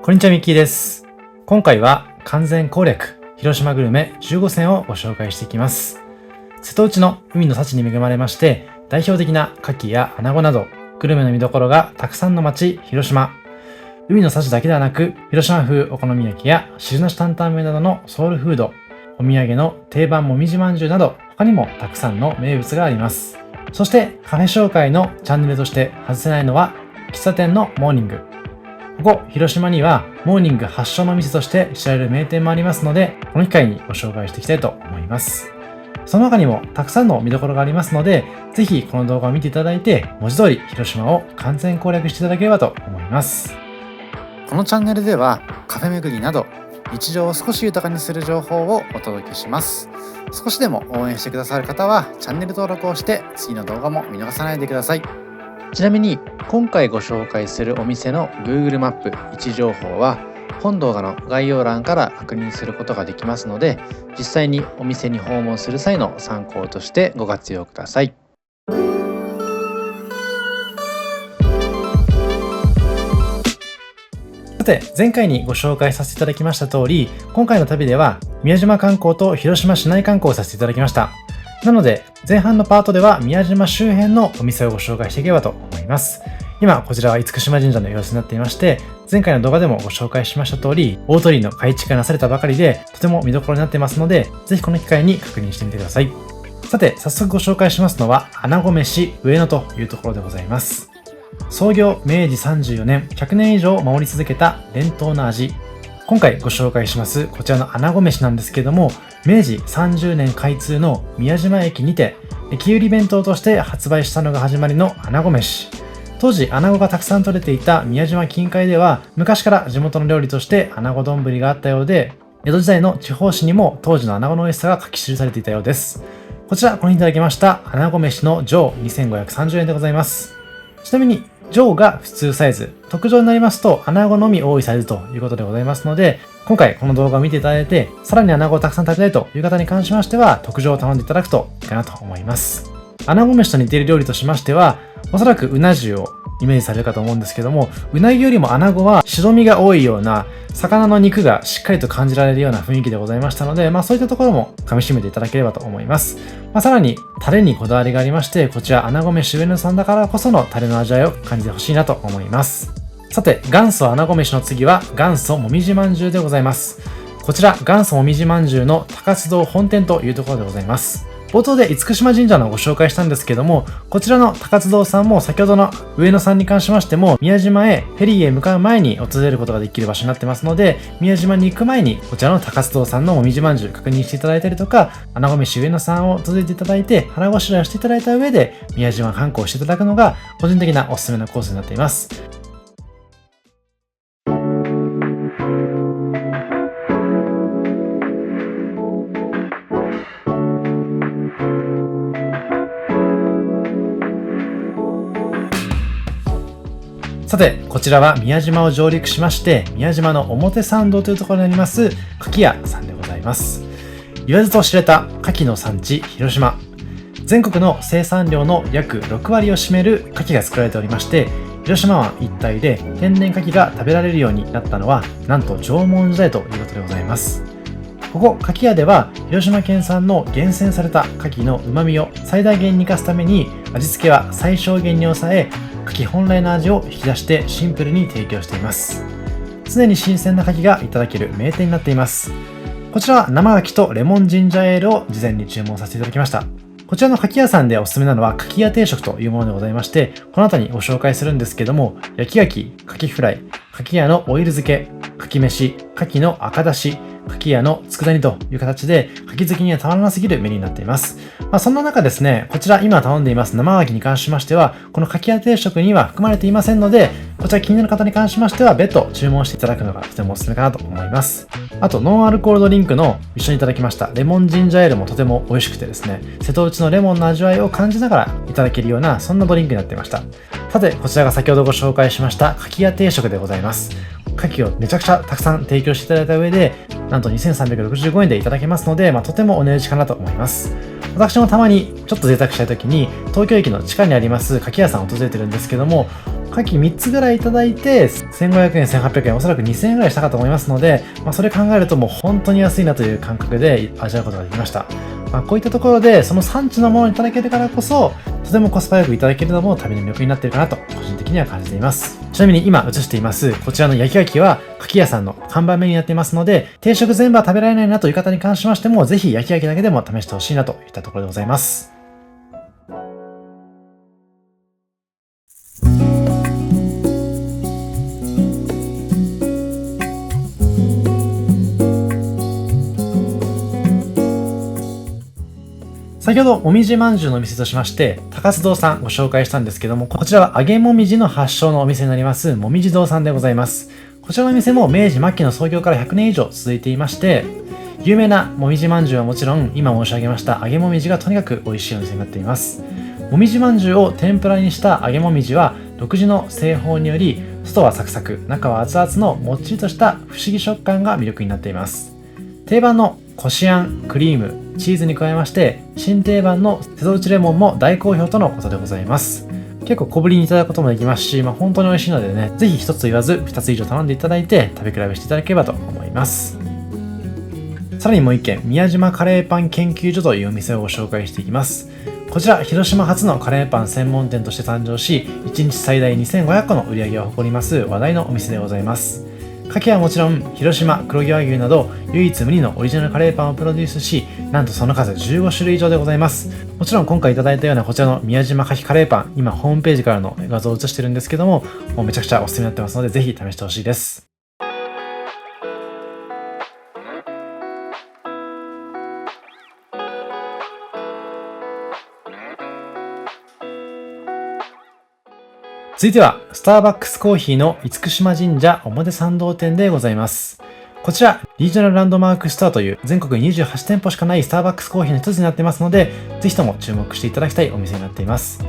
こんにちは、ミッキーです。今回は完全攻略広島グルメ15選をご紹介していきます。瀬戸内の海の幸に恵まれまして、代表的な牡蠣や穴子などグルメの見どころがたくさんの町広島。海の幸だけではなく、広島風お好み焼きや汁なし担々麺などのソウルフード、お土産の定番もみじまんじゅうなど他にもたくさんの名物があります。そしてカフェ紹介のチャンネルとして外せないのは喫茶店のモーニング。ここ広島にはモーニング発祥の店として知られる名店もありますので、この機会にご紹介していきたいと思います。その他にもたくさんの見どころがありますので、ぜひこの動画を見ていただいて、文字通り広島を完全攻略していただければと思います。このチャンネルではカフェ巡りなど日常を少し豊かにする情報をお届けします。少しでも応援してくださる方はチャンネル登録をして次の動画も見逃さないでください。ちなみに今回ご紹介するお店の Google マップ位置情報は本動画の概要欄から確認することができますので、実際にお店に訪問する際の参考としてご活用ください。さて、前回にご紹介させていただきました通り、今回の旅では宮島観光と広島市内観光をさせていただきました。なので前半のパートでは宮島周辺のお店をご紹介していければと思います。今こちらは厳島神社の様子になっていまして、前回の動画でもご紹介しました通り、大鳥居の改築がなされたばかりでとても見どころになっていますので、ぜひこの機会に確認してみてください。さて、早速ご紹介しますのは穴子飯上野というところでございます。創業明治34年、100年以上守り続けた伝統の味。今回ご紹介しますこちらの穴子飯なんですけれども、明治30年開通の宮島駅にて駅売り弁当として発売したのが始まりの穴子飯。当時穴子がたくさん取れていた宮島近海では昔から地元の料理として穴子丼があったようで、江戸時代の地方紙にも当時の穴子の美味しさが書き記されていたようです。こちらこの日いただきました穴子飯の上2530円でございます。ちなみに上が普通サイズ、特上になりますと穴子のみ多いサイズということでございますので、今回この動画を見ていただいて、さらに穴子をたくさん食べたいという方に関しましては特上を頼んでいただくといいかなと思います。穴子飯と似ている料理としましては、おそらくうな重をイメージされるかと思うんですけども、うなぎよりも穴子は白身が多いような魚の肉がしっかりと感じられるような雰囲気でございましたので、そういったところも噛み締めていただければと思います。さらにタレにこだわりがありまして、こちら穴子飯上野さんだからこそのタレの味わいを感じてほしいなと思います。さて、元祖穴子飯の次は元祖もみじまんじゅうでございます。こちら元祖もみじまんじゅうの高津堂本店というところでございます。冒頭で厳島神社のご紹介したんですけども、こちらの高津堂さんも先ほどの上野さんに関しましても、宮島へフェリーへ向かう前に訪れることができる場所になってますので、宮島に行く前にこちらの高津堂さんのもみじまんじゅう確認していただいたりとか、穴子飯上野さんを訪れていただいて腹ごしらえをしていただいた上で宮島観光していただくのが個人的なおすすめのコースになっています。さて、こちらは宮島を上陸しまして、宮島の表参道というところにあります牡蠣屋さんでございます。言わずと知れた牡蠣の産地広島。全国の生産量の約6割を占める牡蠣が作られておりまして、広島湾一帯で天然牡蠣が食べられるようになったのはなんと縄文時代ということでございます。ここ牡蠣屋では広島県産の厳選された牡蠣の旨味を最大限に生かすために、味付けは最小限に抑え、牡蠣本来の味を引き出してシンプルに提供しています。常に新鮮な牡蠣がいただける名店になっています。こちらは生牡蠣とレモンジンジャーエールを事前に注文させていただきました。こちらの牡蠣屋さんでおすすめなのは牡蠣屋定食というものでございまして、この後にご紹介するんですけども、焼き牡蠣、牡蠣フライ、牡蠣屋のオイル漬け、牡蠣飯、牡蠣の赤だし、牡蠣屋の佃煮という形で牡蠣好きにはたまらなすぎるメニューになっています。そんな中ですね、こちら今頼んでいます生牡蠣に関しましては、この牡蠣屋定食には含まれていませんので、こちら気になる方に関しましては別途注文していただくのがとてもおすすめかなと思います。あとノンアルコールドリンクの一緒にいただきましたレモンジンジャーエールもとても美味しくてですね、瀬戸内のレモンの味わいを感じながらいただけるようなそんなドリンクになっていました。さて、こちらが先ほどご紹介しました牡蠣屋定食でございます。牡蠣をめちゃくちゃたくさん提供していただいた上で、なんと2365円でいただけますので、とてもお値打ちかなと思います。私もたまにちょっと贅沢したい時に東京駅の地下にあります牡蠣屋さんを訪れてるんですけども、牡蠣3つぐらいいただいて、1500円、1800円、おそらく2000円ぐらいしたかと思いますので、それ考えるともう本当に安いなという感覚で味わうことができました。こういったところで、その産地のものをいただけるからこそ、とてもコスパよくいただけるのも旅の魅力になっているかなと、個人的には感じています。ちなみに今映しています、こちらの焼き牡蠣は、牡蠣屋さんの看板メニューになっていますので、定食全部は食べられないなという方に関しましても、ぜひ焼き牡蠣だけでも試してほしいなといったところでございます。先ほど、もみじまんじゅうのお店としまして、高須堂さんご紹介したんですけども、こちらは揚げもみじの発祥のお店になります、もみじ堂さんでございます。こちらのお店も明治末期の創業から100年以上続いていまして、有名なもみじまんじゅうはもちろん、今申し上げました揚げもみじがとにかく美味しいお店になっています。もみじまんじゅうを天ぷらにした揚げもみじは、独自の製法により、外はサクサク、中は熱々のもっちりとした不思議食感が魅力になっています。定番のこしあん、クリーム、チーズに加えまして、新定番の瀬戸内レモンも大好評とのことでございます。結構小ぶりにいただくこともできますし、本当に美味しいのでね、ぜひ一つ言わず2つ以上頼んでいただいて食べ比べしていただければと思います。さらにもう一軒、宮島カレーパン研究所というお店をご紹介していきます。こちら、広島初のカレーパン専門店として誕生し、1日最大2500個の売り上げを誇ります話題のお店でございます。牡蠣はもちろん、広島黒毛和牛など唯一無二のオリジナルカレーパンをプロデュースし、なんとその数15種類以上でございます。もちろん今回いただいたようなこちらの宮島牡蠣カレーパン、今ホームページからの画像を映してるんですけども、もうめちゃくちゃおすすめになってますので、ぜひ試してほしいです。続いては、スターバックスコーヒーの厳島神社表参道店でございます。こちら、リージョナルランドマークストアという全国に28店舗しかないスターバックスコーヒーの一つになっていますので、ぜひとも注目していただきたいお店になっています。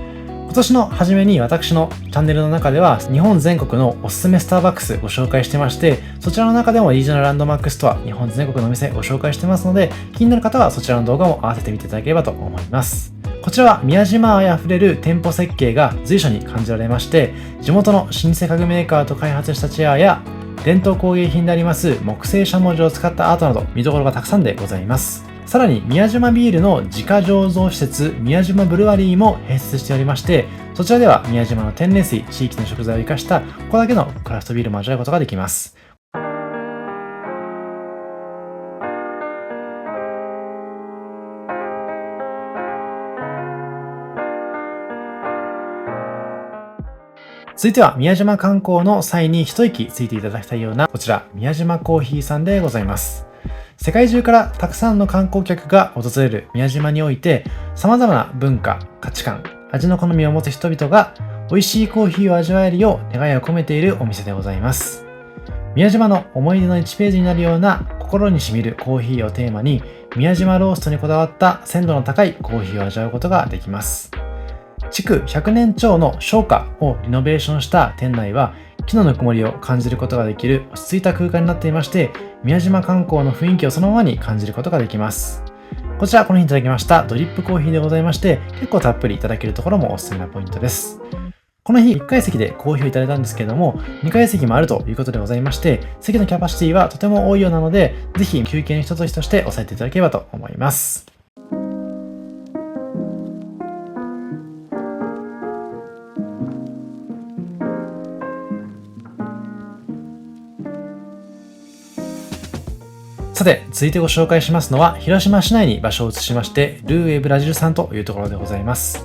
今年の初めに私のチャンネルの中では、日本全国のおすすめスターバックスご紹介してまして、そちらの中でもリージョナルランドマークストア、日本全国のお店ご紹介してますので、気になる方はそちらの動画も合わせてみていただければと思います。こちらは宮島愛あふれる店舗設計が随所に感じられまして、地元の老舗家具メーカーと開発したチェアや、伝統工芸品であります木製しゃもじを使ったアートなど見どころがたくさんでございます。さらに宮島ビールの自家醸造施設宮島ブルワリーも併設しておりまして、そちらでは宮島の天然水、地域の食材を生かしたここだけのクラフトビールも味わうことができます。続いては宮島観光の際に一息ついていただきたいようなこちら宮島コーヒーさんでございます。世界中からたくさんの観光客が訪れる宮島において、様々な文化、価値観、味の好みを持つ人々が美味しいコーヒーを味わえるよう願いを込めているお店でございます。宮島の思い出の1ページになるような心に染みるコーヒーをテーマに、宮島ローストにこだわった鮮度の高いコーヒーを味わうことができます。築100年超の商家をリノベーションした店内は、木のぬくもりを感じることができる落ち着いた空間になっていまして、宮島観光の雰囲気をそのままに感じることができます。こちらこの日いただきましたドリップコーヒーでございまして、結構たっぷりいただけるところもおすすめなポイントです。この日1階席でコーヒーをいただいたんですけれども、2階席もあるということでございまして、席のキャパシティはとても多いようなので、ぜひ休憩の一つとして押さえていただければと思います。さて、続いてご紹介しますのは、広島市内に場所を移しまして、ルーエブラジルさんというところでございます。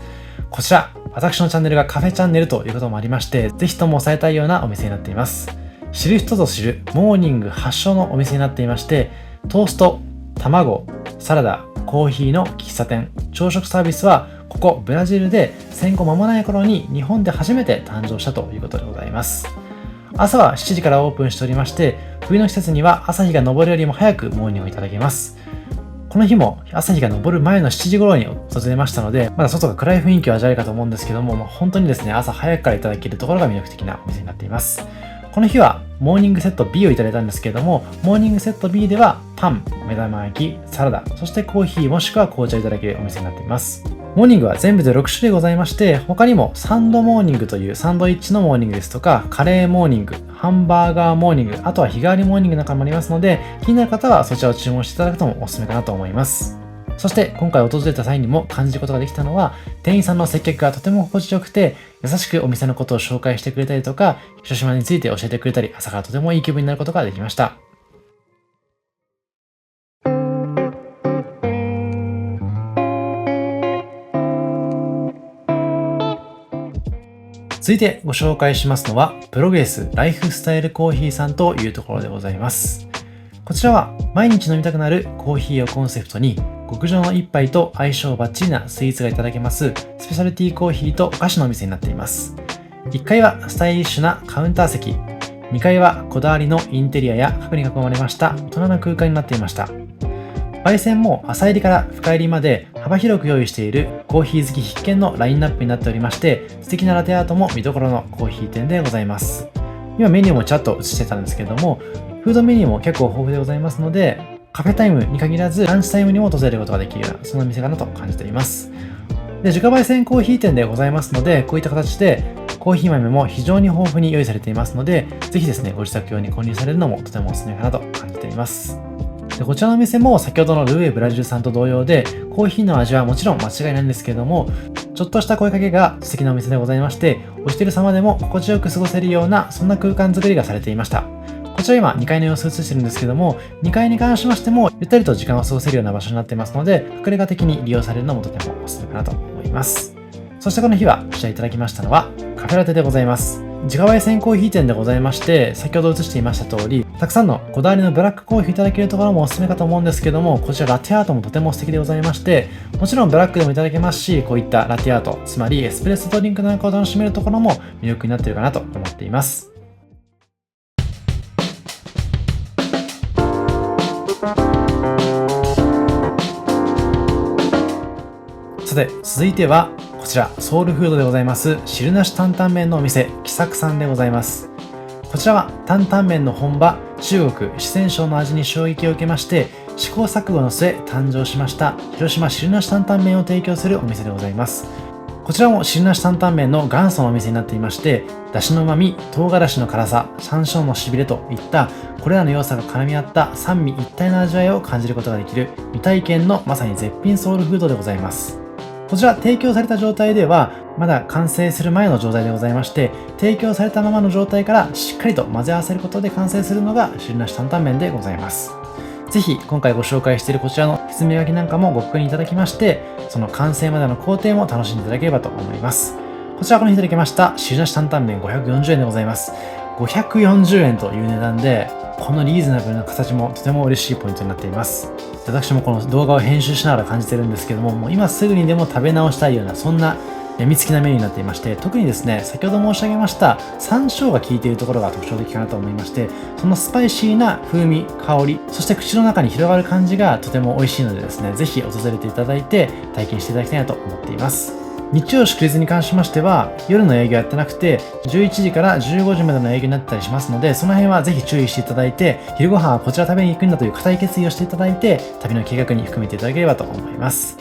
こちら、私のチャンネルがカフェチャンネルということもありまして、ぜひとも押さえたいようなお店になっています。知る人ぞ知るモーニング発祥のお店になっていまして、トースト、卵、サラダ、コーヒーの喫茶店、朝食サービスは、ここブラジルで戦後間もない頃に日本で初めて誕生したということでございます。朝は7時からオープンしておりまして、冬の季節には朝日が昇るよりも早くモーニングをいただけます。この日も朝日が昇る前の7時頃に訪れましたので、まだ外が暗い雰囲気を味わえるかと思うんですけども、本当にですね、朝早くからいただけるところが魅力的なお店になっています。この日はモーニングセット B をいただいたんですけれども、モーニングセット B ではパン、目玉焼き、サラダ、そしてコーヒーもしくは紅茶をいただけるお店になっています。モーニングは全部で6種類ございまして、他にもサンドモーニングというサンドイッチのモーニングですとか、カレーモーニング、ハンバーガーモーニング、あとは日替わりモーニングなんかもありますので、気になる方はそちらを注文していただくのもおすすめかなと思います。そして今回訪れた際にも感じることができたのは、店員さんの接客がとても心地よくて、優しくお店のことを紹介してくれたりとか、広島について教えてくれたり、朝からとてもいい気分になることができました。続いてご紹介しますのは、プログレスライフスタイルコーヒーさんというところでございます。こちらは毎日飲みたくなるコーヒーをコンセプトに、極上の一杯と相性バッチリなスイーツがいただけますスペシャルティーコーヒーとお菓子のお店になっています。1階はスタイリッシュなカウンター席、2階はこだわりのインテリアや家具に囲まれました大人の空間になっていました。焙煎も浅入りから深入りまで幅広く用意しているコーヒー好き必見のラインナップになっておりまして、素敵なラテアートも見どころのコーヒー店でございます。今メニューもちゃんと映してたんですけども、フードメニューも結構豊富でございますので、カフェタイムに限らずランチタイムにも訪れることができるような、そんな店かなと感じております。で、自家焙煎コーヒー店でございますので、こういった形でコーヒー豆も非常に豊富に用意されていますので、ぜひですね、ご自宅用に購入されるのもとてもおすすめかなと感じています。で、こちらのお店も先ほどのルーエブラジルさんと同様で、コーヒーの味はもちろん間違いないんですけれども、ちょっとした声かけが素敵なお店でございまして、お一人様でも心地よく過ごせるような、そんな空間づくりがされていました。こちら今2階の様子を映してるんですけども、2階に関しましてもゆったりと時間を過ごせるような場所になっていますので、隠れ家的に利用されるのもとてもおすすめかなと思います。そしてこの日はご視聴いただきましたのはカフェラテでございます。自家焙煎コーヒー店でございまして、先ほど映していました通り、たくさんのこだわりのブラックコーヒーいただけるところもおすすめかと思うんですけども、こちらラテアートもとても素敵でございまして、もちろんブラックでもいただけますし、こういったラテアート、つまりエスプレッソドリンクなんかを楽しめるところも魅力になっているかなと思っています。さて、続いてはこちらソウルフードでございます汁なし担々麺のお店喜作さんでございます。こちらは担々麺の本場中国四川省の味に衝撃を受けまして、試行錯誤の末誕生しました広島汁なし担々麺を提供するお店でございます。こちらも汁なし担々麺の元祖のお店になっていまして、だしの旨味、唐辛子の辛さ、山椒のしびれといったこれらの要素が絡み合った三位一体の味わいを感じることができる未体験のまさに絶品ソウルフードでございます。こちら提供された状態ではまだ完成する前の状態でございまして、提供されたままの状態からしっかりと混ぜ合わせることで完成するのが汁なし担々麺でございます。ぜひ今回ご紹介しているこちらの説明書きなんかもご確認いただきまして、その完成までの工程も楽しんでいただければと思います。こちらこの日いただきました汁なし担々麺540円でございます。540円という値段で、このリーズナブルな形もとても嬉しいポイントになっています。私もこの動画を編集しながら感じてるんですけども、もう今すぐにでも食べ直したいような、そんなやみつきなメニューになっていまして、特にですね、先ほど申し上げました山椒が効いているところが特徴的かなと思いまして、そのスパイシーな風味、香り、そして口の中に広がる感じがとても美味しいのでですね、ぜひ訪れていただいて体験していただきたいなと思っています。日曜祝日に関しましては夜の営業やってなくて、11時から15時までの営業になったりしますので、その辺はぜひ注意していただいて、昼ご飯はこちら食べに行くんだという固い決意をしていただいて、旅の計画に含めていただければと思います。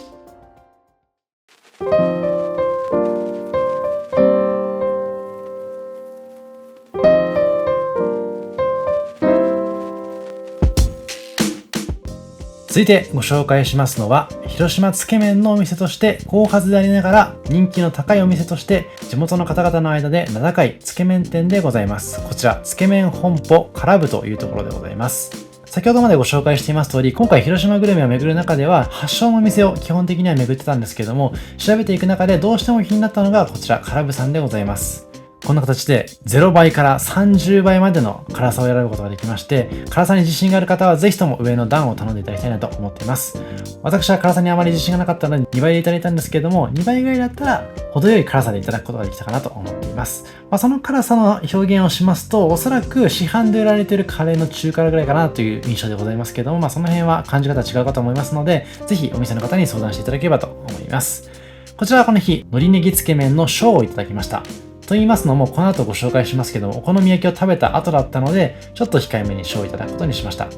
続いてご紹介しますのは、広島つけ麺のお店として後発でありながら人気の高いお店として地元の方々の間で名高いつけ麺店でございます。こちらつけ麺本舗からぶというところでございます。先ほどまでご紹介しています通り、今回広島グルメを巡る中では発祥のお店を基本的には巡ってたんですけども、調べていく中でどうしても気になったのがこちらからぶさんでございます。こんな形で0倍から30倍までの辛さを選ぶことができまして、辛さに自信がある方はぜひとも上の段を頼んでいただきたいなと思っています。私は辛さにあまり自信がなかったので2倍でいただいたんですけれども、2倍ぐらいだったら程よい辛さでいただくことができたかなと思っています。その辛さの表現をしますと、おそらく市販で売られているカレーの中辛ぐらいかなという印象でございますけども、その辺は感じ方は違うかと思いますので、ぜひお店の方に相談していただければと思います。こちらはこの日、海苔ネギつけ麺の小をいただきました。と言いますのも、この後ご紹介しますけども、お好み焼きを食べた後だったので、ちょっと控えめに小をいただくことにしました。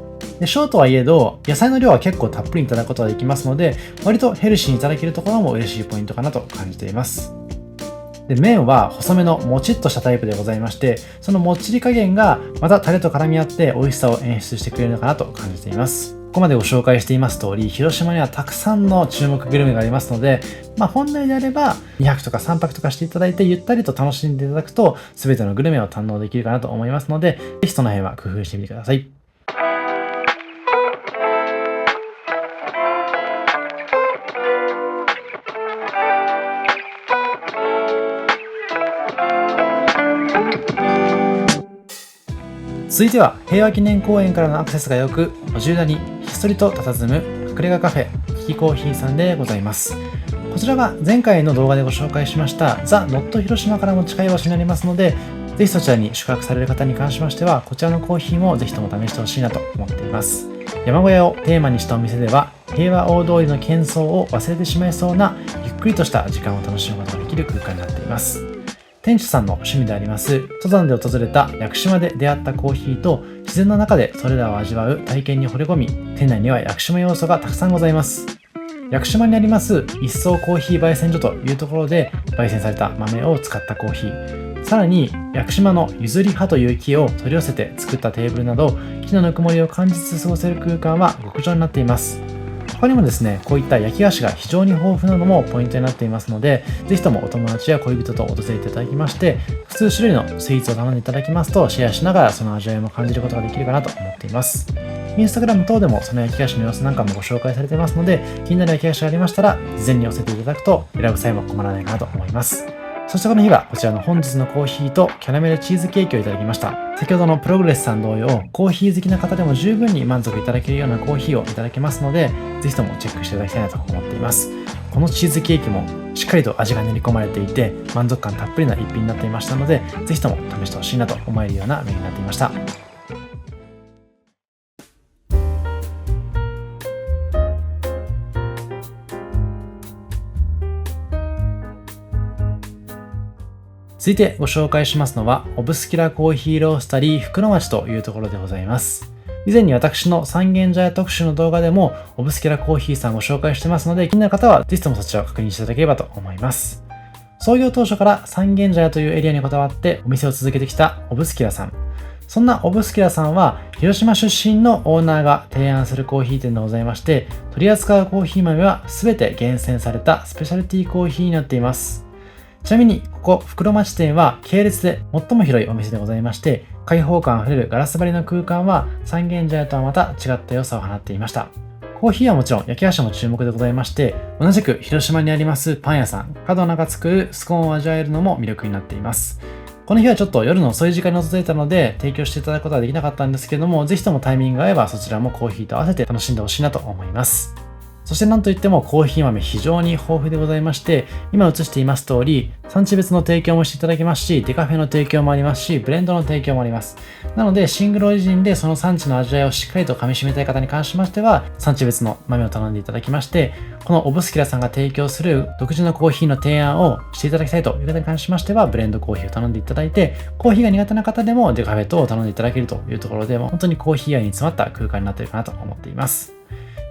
で、小とはいえど、野菜の量は結構たっぷりいただくことができますので、割とヘルシーにいただけるところも嬉しいポイントかなと感じています。で、麺は細めのもちっとしたタイプでございまして、そのもっちり加減がまたタレと絡み合って美味しさを演出してくれるのかなと感じています。ここまでご紹介しています通り、広島にはたくさんの注目グルメがありますので、本来であれば2泊とか3泊とかしていただいてゆったりと楽しんでいただくと全てのグルメを堪能できるかなと思いますので、ぜひその辺は工夫してみてください。続いては平和記念公園からのアクセスが良く、路地裏にひっそりと佇む隠れ家カフェキキコーヒーさんでございます。こちらが前回の動画でご紹介しましたザ・ノット広島からも近い場所になりますので、ぜひそちらに宿泊される方に関しましてはこちらのコーヒーもぜひとも試してほしいなと思っています。山小屋をテーマにしたお店では、平和大通りの喧騒を忘れてしまいそうなゆっくりとした時間を楽しむことができる空間になっています。店主さんの趣味であります登山で訪れた屋久島で出会ったコーヒーと自然の中でそれらを味わう体験に惚れ込み、店内には屋久島要素がたくさんございます。屋久島にあります一層コーヒー焙煎所というところで焙煎された豆を使ったコーヒー、さらに屋久島の譲り葉という木を取り寄せて作ったテーブルなど、木のぬくもりを感じつつ過ごせる空間は極上になっています。他にもですね、こういった焼き菓子が非常に豊富なのもポイントになっていますので、ぜひともお友達や恋人と訪れていただきまして、複数種類のスイーツを頼んでいただきますと、シェアしながらその味わいも感じることができるかなと思っています。インスタグラム等でもその焼き菓子の様子なんかもご紹介されていますので、気になる焼き菓子がありましたら、事前に寄せていただくと選ぶ際も困らないかなと思います。そしてこの日はこちらの本日のコーヒーとキャラメルチーズケーキをいただきました。先ほどのプログレスさん同様、コーヒー好きな方でも十分に満足いただけるようなコーヒーをいただけますので、ぜひともチェックしていただきたいなと思っています。このチーズケーキもしっかりと味が練り込まれていて、満足感たっぷりな一品になっていましたので、ぜひとも試してほしいなと思えるようなメニューになっていました。続いてご紹介しますのは、オブスキュラコーヒーロースタリー袋町というところでございます。以前に私の三軒茶屋特集の動画でも、オブスキュラコーヒーさんをご紹介してますので、気になる方はぜひともそちらを確認していただければと思います。創業当初から三軒茶屋というエリアにこだわってお店を続けてきたオブスキュラさん。そんなオブスキュラさんは、広島出身のオーナーが提案するコーヒー店でございまして、取り扱うコーヒー豆は全て厳選されたスペシャルティーコーヒーになっています。ちなみに、ここ、袋町店は系列で最も広いお店でございまして、開放感あふれるガラス張りの空間は三軒茶屋とはまた違った良さを放っていました。コーヒーはもちろん焼き菓子も注目でございまして、同じく広島にありますパン屋さん、カドナが作るスコーンを味わえるのも魅力になっています。この日はちょっと夜の遅い時間に訪れたので、提供していただくことはできなかったんですけども、ぜひともタイミングが合えばそちらもコーヒーと合わせて楽しんでほしいなと思います。そしてなんといってもコーヒー豆非常に豊富でございまして、今映しています通り、産地別の提供もしていただけますし、デカフェの提供もありますし、ブレンドの提供もあります。なので、シングルオリジンでその産地の味わいをしっかりと噛み締めたい方に関しましては、産地別の豆を頼んでいただきまして、このオブスキュラさんが提供する独自のコーヒーの提案をしていただきたいという方に関しましては、ブレンドコーヒーを頼んでいただいて、コーヒーが苦手な方でもデカフェ等を頼んでいただけるというところで、本当にコーヒー愛に詰まった空間になっているかなと思っています。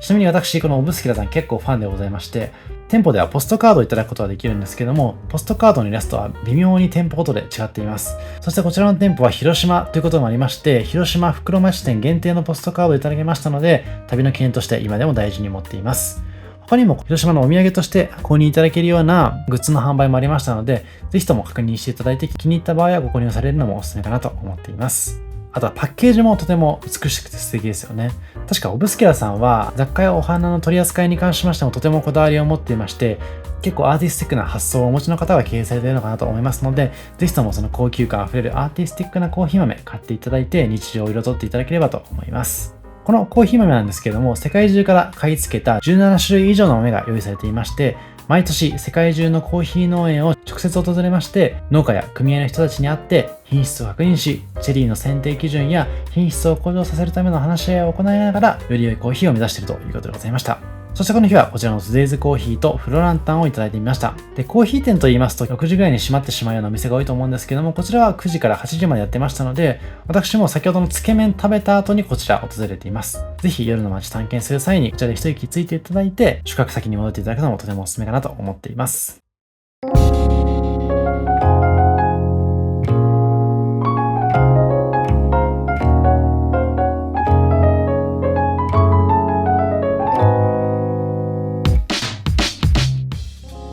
ちなみに私、このオブスキュラさん結構ファンでございまして、店舗ではポストカードをいただくことができるんですけども、ポストカードのイラストは微妙に店舗ごとで違っています。そしてこちらの店舗は広島ということもありまして、広島袋町店限定のポストカードをいただきましたので、旅の記念として今でも大事に持っています。他にも広島のお土産として購入いただけるようなグッズの販売もありましたので、ぜひとも確認していただいて気に入った場合はご購入されるのもおすすめかなと思っています。あとはパッケージもとても美しくて素敵ですよね。確かオブスキュラさんは雑貨やお花の取り扱いに関しましてもとてもこだわりを持っていまして、結構アーティスティックな発想をお持ちの方が経営されているのかなと思いますので、ぜひともその高級感あふれるアーティスティックなコーヒー豆買っていただいて日常を彩っていただければと思います。このコーヒー豆なんですけども、世界中から買い付けた17種類以上の豆が用意されていまして、毎年世界中のコーヒー農園を直接訪れまして、農家や組合の人たちに会って品質を確認し、チェリーの選定基準や品質を向上させるための話し合いを行いながら、より良いコーヒーを目指しているということでございました。そしてこの日はこちらのトゥデイズコーヒーとフロランタンをいただいてみました。で、コーヒー店と言いますと6時ぐらいに閉まってしまうようなお店が多いと思うんですけども、こちらは9時から8時までやってましたので、私も先ほどのつけ麺食べた後にこちら訪れています。ぜひ夜の街探検する際にこちらで一息ついていただいて、宿泊先に戻っていただくのもとてもおすすめかなと思っています。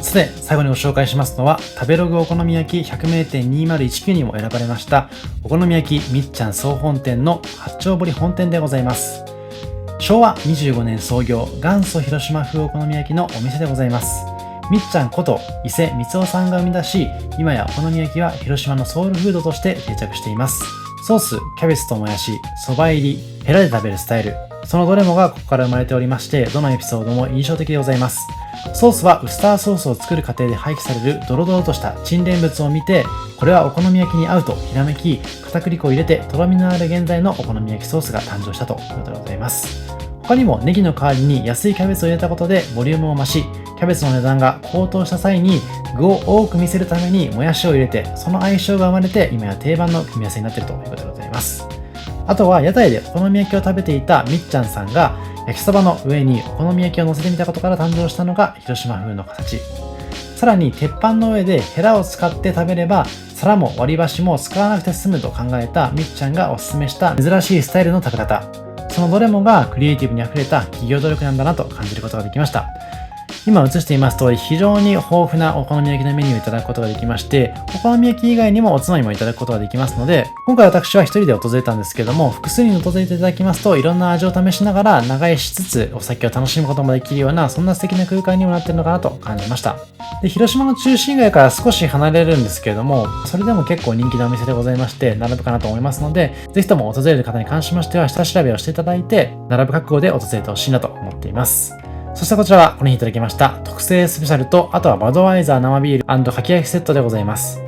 さて、最後にご紹介しますのは、食べログお好み焼き100名店2019にも選ばれました、お好み焼きみっちゃん総本店の八丁堀本店でございます。昭和25年創業、元祖広島風お好み焼きのお店でございます。みっちゃんこと伊勢光雄さんが生み出し、今やお好み焼きは広島のソウルフードとして定着しています。ソース、キャベツともやし、そば入り、ヘラで食べるスタイル、そのどれもがここから生まれておりまして、どのエピソードも印象的でございます。ソースはウスターソースを作る過程で廃棄されるドロドロとした沈殿物を見て、これはお好み焼きに合うとひらめき、片栗粉を入れてとろみのある現在のお好み焼きソースが誕生したということでございます。他にもネギの代わりに安いキャベツを入れたことでボリュームを増し、キャベツの値段が高騰した際に具を多く見せるためにもやしを入れて、その相性が生まれて今や定番の組み合わせになっているということでございます。あとは屋台でお好み焼きを食べていたみっちゃんさんが焼きそばの上にお好み焼きを乗せてみたことから誕生したのが広島風の形。さらに鉄板の上でヘラを使って食べれば皿も割り箸も使わなくて済むと考えたみっちゃんがおすすめした珍しいスタイルの食べ方。そのどれもがクリエイティブに溢れた企業努力なんだなと感じることができました。今映しています通り、非常に豊富なお好み焼きのメニューをいただくことができまして、お好み焼き以外にもおつまみもいただくことができますので、今回私は一人で訪れたんですけども、複数人訪れていただきますと、いろんな味を試しながら長居しつつお酒を楽しむこともできるような、そんな素敵な空間にもなっているのかなと感じました。で、広島の中心街から少し離れるんですけれども、それでも結構人気なお店でございまして、並ぶかなと思いますので、ぜひとも訪れる方に関しましては、下調べをしていただいて、並ぶ覚悟で訪れてほしいなと思っています。そしてこちらはこの日いただきました特製スペシャルと、あとはバドワイザー生ビール&かき焼きセットでございます。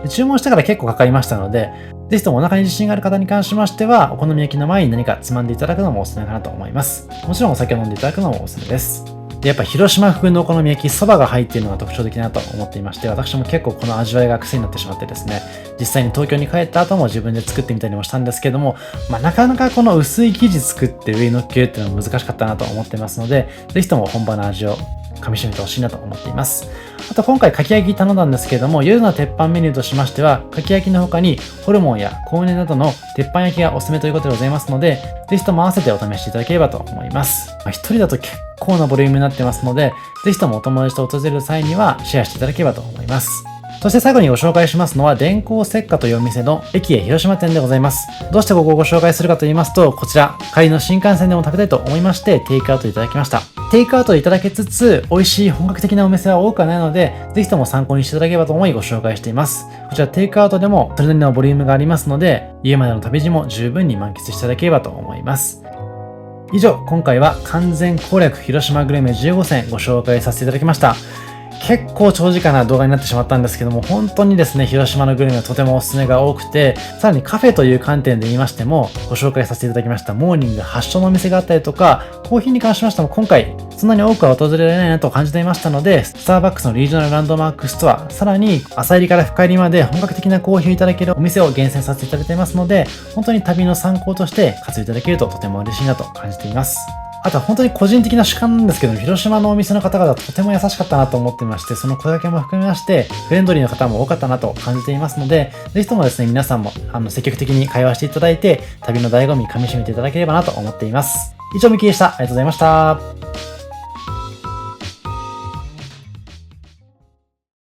注文してから結構かかりましたので、ぜひともお腹に自信がある方に関しましては、お好み焼きの前に何かつまんでいただくのもおすすめかなと思います。もちろんお酒を飲んでいただくのもおすすめです。で、やっぱ広島風のお好み焼き、そばが入っているのが特徴的だなと思っていまして、私も結構この味わいが癖になってしまってですね、実際に東京に帰った後も自分で作ってみたりもしたんですけども、なかなかこの薄い生地作って上に乗っけるっていうのは難しかったなと思ってますので、ぜひとも本場の味を噛み締めてほしいなと思っています。あと今回かき焼き頼んだんですけれども、夜の鉄板メニューとしましては、かき焼きの他にホルモンやコウネなどの鉄板焼きがおすすめということでございますので、ぜひとも合わせてお試しいただければと思います。一人だと結構なボリュームになってますので、ぜひともお友達と訪れる際にはシェアしていただければと思います。そして最後にご紹介しますのは、電光石火というお店の駅へ広島店でございます。どうしてここをご紹介するかと言いますと、こちら、帰りの新幹線でも食べたいと思いまして、テイクアウトいただきました。テイクアウトいただけつつ、美味しい本格的なお店は多くはないので、ぜひとも参考にしていただければと思いご紹介しています。こちらテイクアウトでもそれなりのボリュームがありますので、家までの旅路も十分に満喫していただければと思います。以上、今回は完全攻略広島グルメ15選ご紹介させていただきました。結構長時間な動画になってしまったんですけども、本当にですね、広島のグルメはとてもおすすめが多くて、さらにカフェという観点で言いましても、ご紹介させていただきましたモーニング発祥のお店があったりとか、コーヒーに関しましても今回、そんなに多くは訪れられないなと感じていましたので、スターバックスのリージョナルランドマークストア、さらに朝入りから深入りまで本格的なコーヒーをいただけるお店を厳選させていただいていますので、本当に旅の参考として活用いただけるととても嬉しいなと感じています。あとは本当に個人的な主観なんですけども、広島のお店の方々とても優しかったなと思っていまして、その声掛けも含めまして、フレンドリーな方も多かったなと感じていますので、ぜひともですね、皆さんも積極的に会話していただいて、旅の醍醐味噛み締めていただければなと思っています。以上、ミキでした。ありがとうございました。